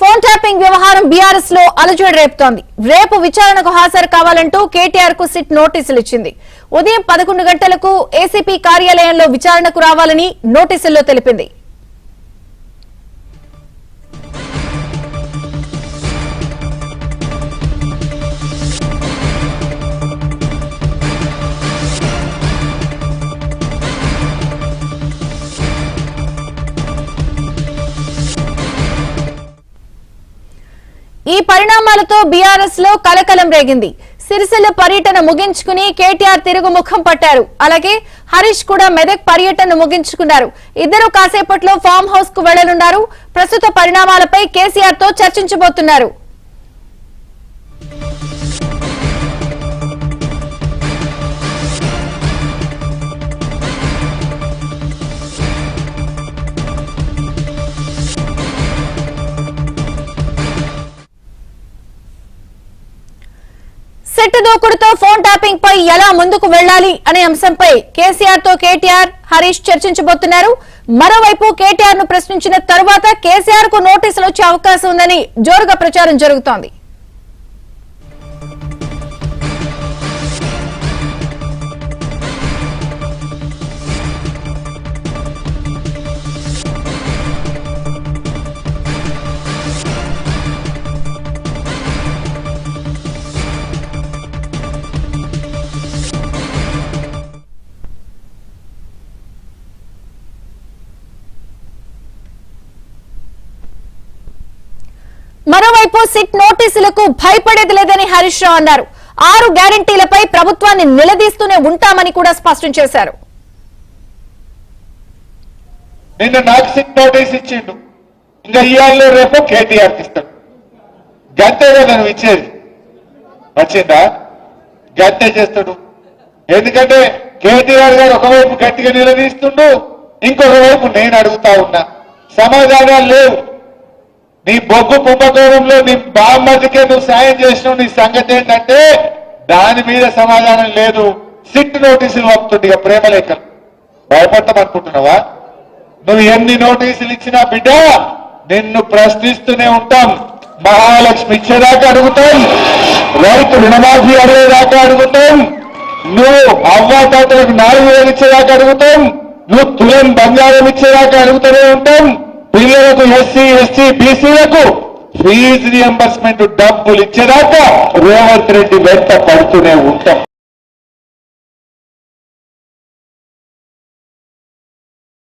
Phone tapping వ్యవహారం BRS లో అలజడి రేపుతోంది. రేపు విచారణకు హాజరు కావాలంటూ కేటీఆర్ కు సిట్ నోటీసులు ఇచ్చింది. ఉదయం 11 గంటలకు ఏసీపీ కార్యాలయంలో విచారణకు రావాలని నోటీసుల్లో తెలిపింది. ఈ పరిణామాలతో బీఆర్ఎస్ లో కలకలం రేగింది. సిరిసిల్ల పర్యటన ముగించుకుని కేటీఆర్ తిరుగుముఖం పట్టారు. అలాగే హరీష్ కూడా మెదక్ పర్యటన ముగించుకున్నారు. ఇద్దరు కాసేపట్లో ఫామ్ హౌస్ కు వెళ్లనున్నారు. ప్రస్తుత పరిణామాలపై కేసీఆర్ తో చర్చించబోతున్నారు. సెట్ దూకుడుతో ఫోన్ ట్యాపింగ్ పై ఎలా ముందుకు వెళ్లాలి అనే అంశంపై కేసీఆర్ తో కేటీఆర్ హరీష్ చర్చించబోతున్నారు. మరోవైపు కేటీఆర్ ను ప్రశ్నించిన తరువాత కేసీఆర్ కు నోటీసులు వచ్చే అవకాశం ఉందని జోరుగా ప్రచారం జరుగుతోంది. మరోవైపు సిట్ నోటీసులకు భయపడేది లేదని హరీష్ రావు అన్నారు. 6 గ్యారంటీలపై ప్రభుత్వాన్ని నిలదీస్తూనే ఉంటామని కూడా స్పష్టం చేశారు. నిన్న నాకు సిట్ నోటీస్ ఇచ్చిండు, ఇంకా ఇవాళ రేపు కేటీఆర్ ఇస్తాడు. గంటే కదా నువ్వు ఇచ్చేది, వచ్చిందా? గంటే చేస్తాడు. ఎందుకంటే కేటీఆర్ గారు ఒకవైపు గట్టిగా నిలదీస్తుండు, ఇంకొక వైపు నేను అడుగుతా ఉన్నా. సమాధానాలు లేవు. నీ బొగ్గు కుంభకోణంలో నీ బామ్మదికే నువ్వు సాయం చేసినావు. నీ సంగతి ఏంటంటే దాని మీద సమాధానం లేదు. సిట్ నోటీసులు పంపుతుంది. ఇక ప్రేమలేఖలు భయపడతామనుకుంటున్నావా? నువ్వు ఎన్ని నోటీసులు ఇచ్చినా బిడ్డ నిన్ను ప్రశ్నిస్తూనే ఉంటాం. మహాలక్ష్మి ఇచ్చేదాకా అడుగుతాం, రైతు రుణమాఫీ అడిగేదాకా అడుగుతాం, నువ్వు అవ్వాతాతలకు 4,000 ఇచ్చేదాకా అడుగుతాం, నువ్వు తులం బంగారం ఇచ్చేదాకా అడుగుతూనే ఉంటాం. పిల్లలకు ఎస్సీ ఎస్టీ బీసీలకు ఫీజు రియంబర్స్మెంట్ డబ్బులు ఇచ్చేదాకా రేవంత్ రెడ్డి వెంట పడుతూనే ఉంటాం.